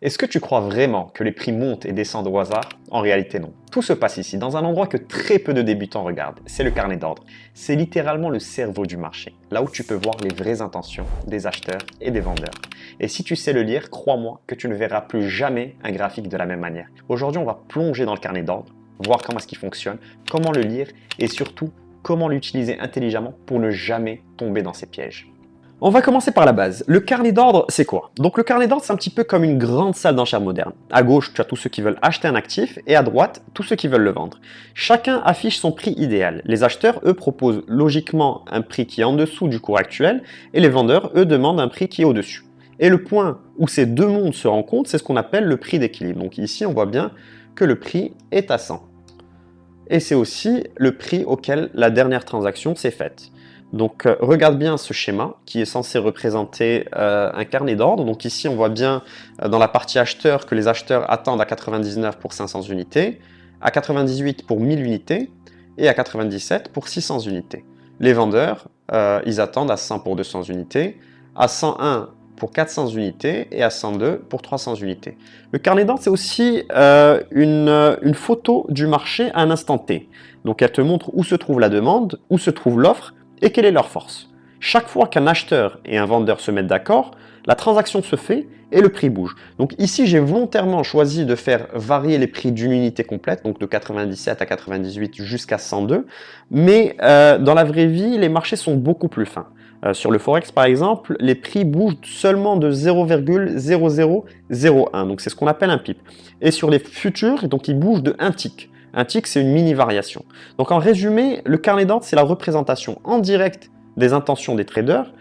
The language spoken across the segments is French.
Est-ce que tu crois vraiment que les prix montent et descendent au hasard? En réalité non. Tout se passe ici, dans un endroit que très peu de débutants regardent. C'est le carnet d'ordre. C'est littéralement le cerveau du marché, là où tu peux voir les vraies intentions des acheteurs et des vendeurs. Et si tu sais le lire, crois-moi que tu ne verras plus jamais un graphique de la même manière. Aujourd'hui, on va plonger dans le carnet d'ordre, voir comment est-ce qu'il fonctionne, comment le lire et surtout comment l'utiliser intelligemment pour ne jamais tomber dans ces pièges. On va commencer par la base. Le carnet d'ordre, c'est quoi? Donc le carnet d'ordre, c'est un petit peu comme une grande salle d'enchères moderne. À gauche, tu as tous ceux qui veulent acheter un actif et à droite, tous ceux qui veulent le vendre. Chacun affiche son prix idéal. Les acheteurs, eux, proposent logiquement un prix qui est en dessous du cours actuel et les vendeurs, eux, demandent un prix qui est au-dessus. Et le point où ces deux mondes se rencontrent, c'est ce qu'on appelle le prix d'équilibre. Donc ici, on voit bien que le prix est à 100. Et c'est aussi le prix auquel la dernière transaction s'est faite. Donc regarde bien ce schéma qui est censé représenter un carnet d'ordre. Donc ici on voit bien dans la partie acheteur que les acheteurs attendent à 99 pour 500 unités, à 98 pour 1000 unités et à 97 pour 600 unités. Les vendeurs, ils attendent à 100 pour 200 unités, à 101 pour 400 unités et à 102 pour 300 unités. Le carnet d'ordre, c'est aussi une photo du marché à un instant T. Donc elle te montre où se trouve la demande, où se trouve l'offre et quelle est leur force. Chaque fois qu'un acheteur et un vendeur se mettent d'accord, la transaction se fait et le prix bouge. Donc ici, j'ai volontairement choisi de faire varier les prix d'une unité complète, donc de 97 à 98 jusqu'à 102, mais dans la vraie vie, les marchés sont beaucoup plus fins. Sur le Forex, par exemple, les prix bougent seulement de 0,0001, donc c'est ce qu'on appelle un pip. Et sur les futurs, donc ils bougent de 1 tick. Un tick, c'est une mini-variation. Donc en résumé, le carnet d'ordre, c'est la représentation en direct des intentions des traders.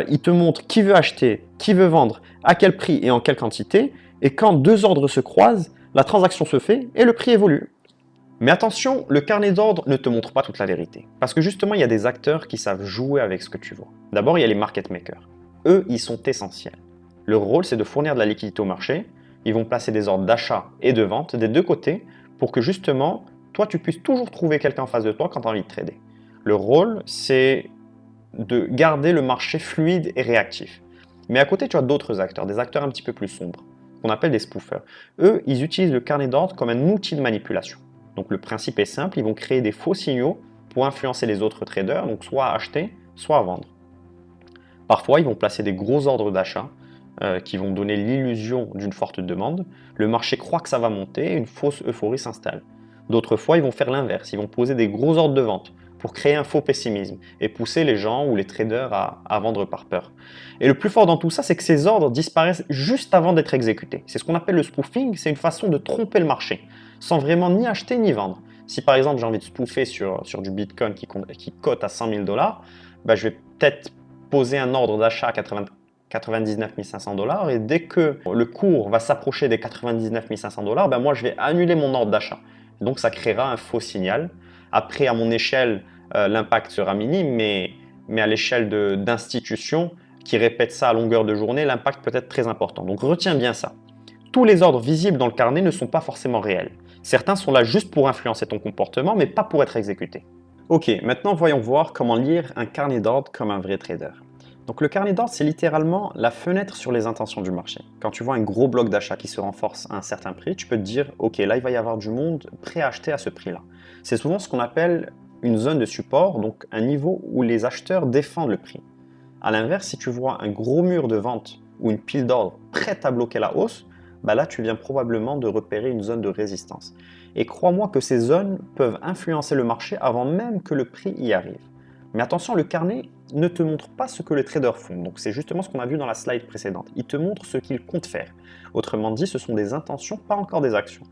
Il te montre qui veut acheter, qui veut vendre, à quel prix et en quelle quantité. Et quand deux ordres se croisent, la transaction se fait et le prix évolue. Mais attention, le carnet d'ordre ne te montre pas toute la vérité. Parce que justement, il y a des acteurs qui savent jouer avec ce que tu vois. D'abord, il y a les market makers. Eux, ils sont essentiels. Leur rôle, c'est de fournir de la liquidité au marché. Ils vont placer des ordres d'achat et de vente des deux côtés pour que justement, toi, tu puisses toujours trouver quelqu'un en face de toi quand tu as envie de trader. Leur rôle, c'est de garder le marché fluide et réactif. Mais à côté, tu as d'autres acteurs, des acteurs un petit peu plus sombres, qu'on appelle des spoofers. Eux, ils utilisent le carnet d'ordre comme un outil de manipulation. Donc le principe est simple, ils vont créer des faux signaux pour influencer les autres traders, donc soit à acheter, soit à vendre. Parfois, ils vont placer des gros ordres d'achat qui vont donner l'illusion d'une forte demande. Le marché croit que ça va monter et une fausse euphorie s'installe. D'autres fois, ils vont faire l'inverse, ils vont poser des gros ordres de vente pour créer un faux pessimisme et pousser les gens ou les traders à vendre par peur. Et le plus fort dans tout ça, c'est que ces ordres disparaissent juste avant d'être exécutés. C'est ce qu'on appelle le spoofing, c'est une façon de tromper le marché, sans vraiment ni acheter ni vendre. Si par exemple j'ai envie de spoofer sur du Bitcoin qui cote à 100 000 $, bah, je vais peut-être poser un ordre d'achat à 99 500 $ et dès que le cours va s'approcher des 99 500 $, ben moi je vais annuler mon ordre d'achat. Donc ça créera un faux signal. Après, à mon échelle, l'impact sera minime, mais à l'échelle d'institutions qui répètent ça à longueur de journée, l'impact peut être très important. Donc retiens bien ça. Tous les ordres visibles dans le carnet ne sont pas forcément réels. Certains sont là juste pour influencer ton comportement, mais pas pour être exécutés. Ok, maintenant voyons voir comment lire un carnet d'ordre comme un vrai trader. Donc le carnet d'ordre, c'est littéralement la fenêtre sur les intentions du marché. Quand tu vois un gros bloc d'achat qui se renforce à un certain prix, tu peux te dire, ok, là il va y avoir du monde prêt à acheter à ce prix-là. C'est souvent ce qu'on appelle une zone de support, donc un niveau où les acheteurs défendent le prix. A l'inverse, si tu vois un gros mur de vente ou une pile d'ordre prête à bloquer la hausse, bah là tu viens probablement de repérer une zone de résistance. Et crois-moi que ces zones peuvent influencer le marché avant même que le prix y arrive. Mais attention, le carnet ne te montre pas ce que les traders font. Donc c'est justement ce qu'on a vu dans la slide précédente. Il te montre ce qu'ils comptent faire. Autrement dit, ce sont des intentions, pas encore des actions.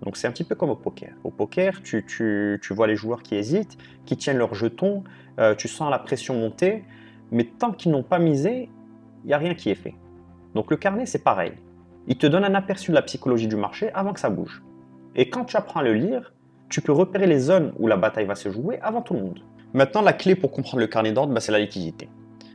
Donc c'est un petit peu comme au poker. Au poker, tu vois les joueurs qui hésitent, qui tiennent leurs jetons, tu sens la pression monter, mais tant qu'ils n'ont pas misé, il n'y a rien qui est fait. Donc le carnet, c'est pareil. Il te donne un aperçu de la psychologie du marché avant que ça bouge. Et quand tu apprends à le lire, tu peux repérer les zones où la bataille va se jouer avant tout le monde. Maintenant, la clé pour comprendre le carnet d'ordre, c'est la liquidité.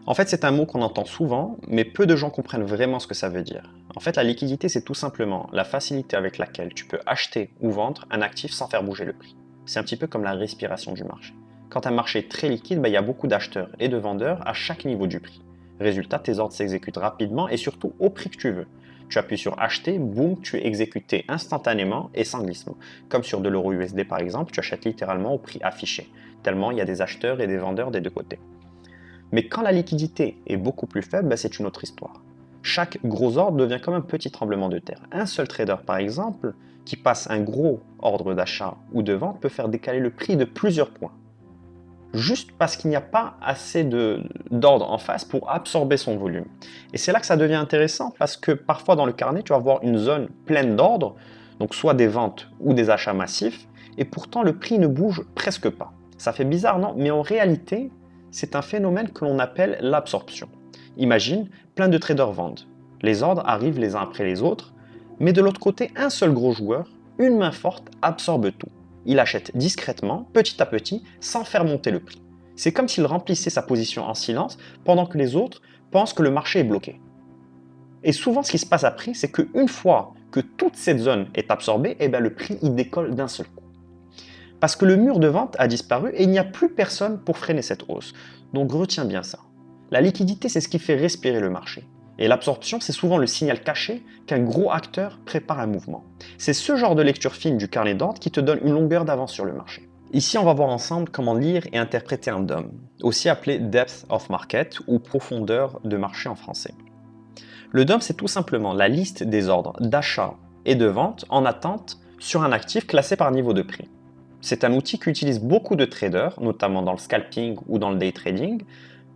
En fait, c'est un mot qu'on entend souvent, mais peu de gens comprennent vraiment ce que ça veut dire. En fait, la liquidité, c'est tout simplement la facilité avec laquelle tu peux acheter ou vendre un actif sans faire bouger le prix. C'est un petit peu comme la respiration du marché. Quand un marché est très liquide, il y a beaucoup d'acheteurs et de vendeurs à chaque niveau du prix. Résultat, tes ordres s'exécutent rapidement et surtout au prix que tu veux. tu appuies sur acheter, boum, tu es exécuté instantanément et sans glissement. Comme sur de l'euro USD par exemple, tu achètes littéralement au prix affiché, tellement il y a des acheteurs et des vendeurs des deux côtés. Mais quand la liquidité est beaucoup plus faible, ben, c'est une autre histoire. Chaque gros ordre devient comme un petit tremblement de terre. Un seul trader par exemple, qui passe un gros ordre d'achat ou de vente, peut faire décaler le prix de plusieurs points. Juste parce qu'il n'y a pas assez d'ordre en face pour absorber son volume. Et c'est là que ça devient intéressant parce que parfois dans le carnet, tu vas avoir une zone pleine d'ordres, donc soit des ventes ou des achats massifs, et pourtant le prix ne bouge presque pas. Ça fait bizarre, non? Mais en réalité, c'est un phénomène que l'on appelle l'absorption. Imagine, plein de traders vendent. Les ordres arrivent les uns après les autres, mais de l'autre côté, un seul gros joueur, une main forte, absorbe tout. Il achète discrètement, petit à petit, sans faire monter le prix. C'est comme s'il remplissait sa position en silence pendant que les autres pensent que le marché est bloqué. Et souvent, ce qui se passe après, c'est qu'une fois que toute cette zone est absorbée, eh bien, le prix il décolle d'un seul coup. Parce que le mur de vente a disparu et il n'y a plus personne pour freiner cette hausse. Donc retiens bien ça. La liquidité, c'est ce qui fait respirer le marché. Et l'absorption, c'est souvent le signal caché qu'un gros acteur prépare un mouvement. C'est ce genre de lecture fine du carnet d'ordre qui te donne une longueur d'avance sur le marché. Ici, on va voir ensemble comment lire et interpréter un DOM, aussi appelé Depth of Market ou profondeur de marché en français. Le DOM, c'est tout simplement la liste des ordres d'achat et de vente en attente sur un actif classé par niveau de prix. C'est un outil qu'utilisent beaucoup de traders, notamment dans le scalping ou dans le day trading,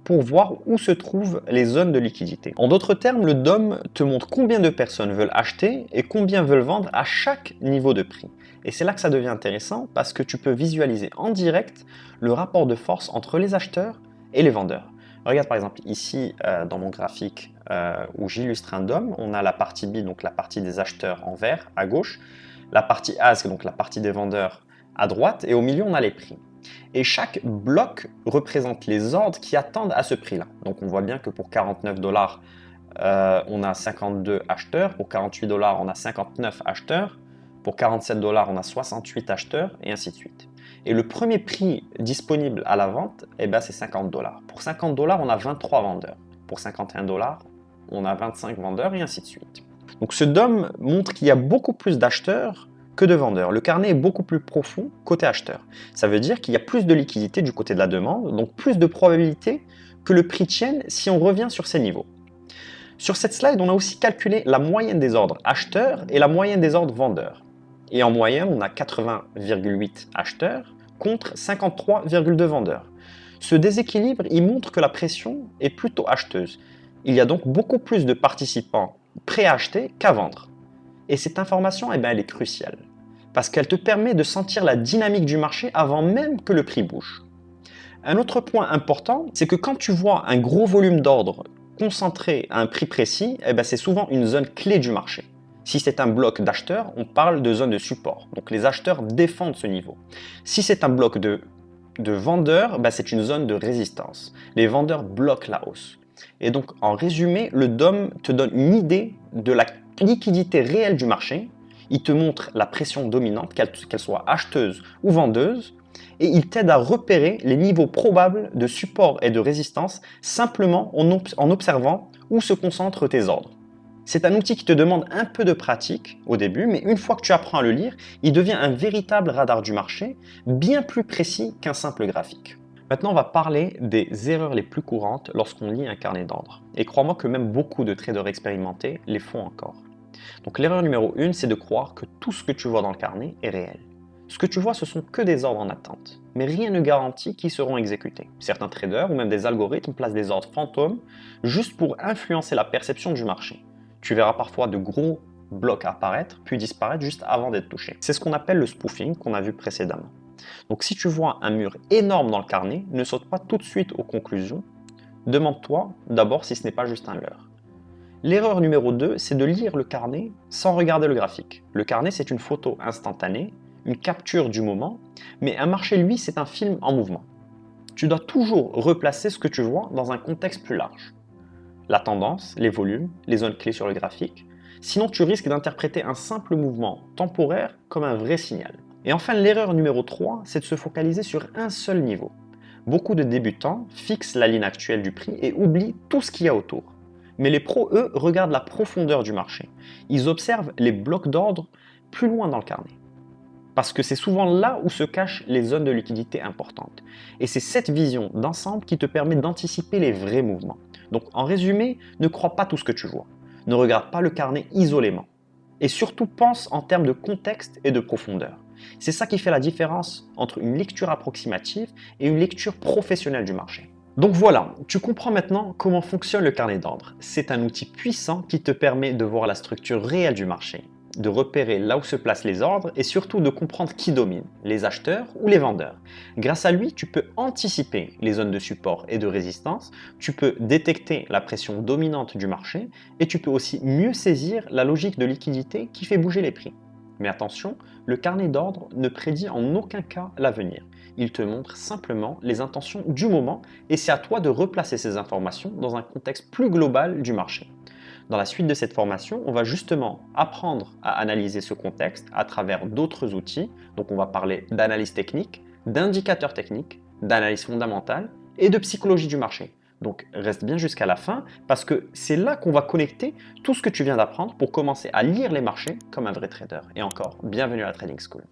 pour voir où se trouvent les zones de liquidité. En d'autres termes, le DOM te montre combien de personnes veulent acheter et combien veulent vendre à chaque niveau de prix. Et c'est là que ça devient intéressant parce que tu peux visualiser en direct le rapport de force entre les acheteurs et les vendeurs. Regarde par exemple ici dans mon graphique où j'illustre un DOM, on a la partie B, donc la partie des acheteurs en vert à gauche, la partie ASK, donc la partie des vendeurs à droite, et au milieu on a les prix. Et chaque bloc représente les ordres qui attendent à ce prix-là. Donc on voit bien que pour 49 $, on a 52 acheteurs, pour 48 $, on a 59 acheteurs, pour 47 $, on a 68 acheteurs, et ainsi de suite. Et le premier prix disponible à la vente, eh ben, c'est 50 $. Pour 50 $, on a 23 vendeurs. Pour 51 $, on a 25 vendeurs, et ainsi de suite. Donc ce DOM montre qu'il y a beaucoup plus d'acheteurs que de vendeurs. Le carnet est beaucoup plus profond côté acheteur. Ça veut dire qu'il y a plus de liquidité du côté de la demande, donc plus de probabilité que le prix tienne si on revient sur ces niveaux. Sur cette slide, on a aussi calculé la moyenne des ordres acheteurs et la moyenne des ordres vendeurs. Et en moyenne, on a 80,8 acheteurs contre 53,2 vendeurs. Ce déséquilibre, il montre que la pression est plutôt acheteuse. Il y a donc beaucoup plus de participants prêts à acheter qu'à vendre. Et cette information, eh bien, elle est cruciale, parce qu'elle te permet de sentir la dynamique du marché avant même que le prix bouge. Un autre point important, c'est que quand tu vois un gros volume d'ordre concentré à un prix précis, eh bien, c'est souvent une zone clé du marché. Si c'est un bloc d'acheteurs, on parle de zone de support, donc les acheteurs défendent ce niveau. Si c'est un bloc de vendeurs, ben, c'est une zone de résistance. Les vendeurs bloquent la hausse. Et donc, en résumé, le DOM te donne une idée de la liquidité réelle du marché. Il te montre la pression dominante, qu'elle soit acheteuse ou vendeuse, et il t'aide à repérer les niveaux probables de support et de résistance simplement en observant où se concentrent tes ordres. C'est un outil qui te demande un peu de pratique au début, mais une fois que tu apprends à le lire, il devient un véritable radar du marché, bien plus précis qu'un simple graphique. Maintenant, on va parler des erreurs les plus courantes lorsqu'on lit un carnet d'ordre. Et crois-moi que même beaucoup de traders expérimentés les font encore. Donc l'erreur numéro 1, c'est de croire que tout ce que tu vois dans le carnet est réel. Ce que tu vois, ce sont que des ordres en attente, mais rien ne garantit qu'ils seront exécutés. Certains traders ou même des algorithmes placent des ordres fantômes juste pour influencer la perception du marché. Tu verras parfois de gros blocs apparaître puis disparaître juste avant d'être touchés. C'est ce qu'on appelle le spoofing qu'on a vu précédemment. Donc si tu vois un mur énorme dans le carnet, ne saute pas tout de suite aux conclusions. Demande-toi d'abord si ce n'est pas juste un leurre. L'erreur numéro 2, c'est de lire le carnet sans regarder le graphique. Le carnet, c'est une photo instantanée, une capture du moment, mais un marché, lui, c'est un film en mouvement. Tu dois toujours replacer ce que tu vois dans un contexte plus large. La tendance, les volumes, les zones clés sur le graphique. Sinon, tu risques d'interpréter un simple mouvement temporaire comme un vrai signal. Et enfin, l'erreur numéro 3, c'est de se focaliser sur un seul niveau. Beaucoup de débutants fixent la ligne actuelle du prix et oublient tout ce qu'il y a autour. Mais les pros, eux, regardent la profondeur du marché. Ils observent les blocs d'ordre plus loin dans le carnet. Parce que c'est souvent là où se cachent les zones de liquidité importantes. Et c'est cette vision d'ensemble qui te permet d'anticiper les vrais mouvements. Donc en résumé, ne crois pas tout ce que tu vois. Ne regarde pas le carnet isolément. Et surtout pense en termes de contexte et de profondeur. C'est ça qui fait la différence entre une lecture approximative et une lecture professionnelle du marché. Donc voilà, tu comprends maintenant comment fonctionne le carnet d'ordre. C'est un outil puissant qui te permet de voir la structure réelle du marché, de repérer là où se placent les ordres et surtout de comprendre qui domine, les acheteurs ou les vendeurs. Grâce à lui, tu peux anticiper les zones de support et de résistance, tu peux détecter la pression dominante du marché et tu peux aussi mieux saisir la logique de liquidité qui fait bouger les prix. Mais attention, le carnet d'ordre ne prédit en aucun cas l'avenir. Il te montre simplement les intentions du moment et c'est à toi de replacer ces informations dans un contexte plus global du marché. Dans la suite de cette formation, on va justement apprendre à analyser ce contexte à travers d'autres outils. Donc on va parler d'analyse technique, d'indicateurs techniques, d'analyse fondamentale et de psychologie du marché. Donc reste bien jusqu'à la fin parce que c'est là qu'on va connecter tout ce que tu viens d'apprendre pour commencer à lire les marchés comme un vrai trader. Et encore, bienvenue à la Trading School.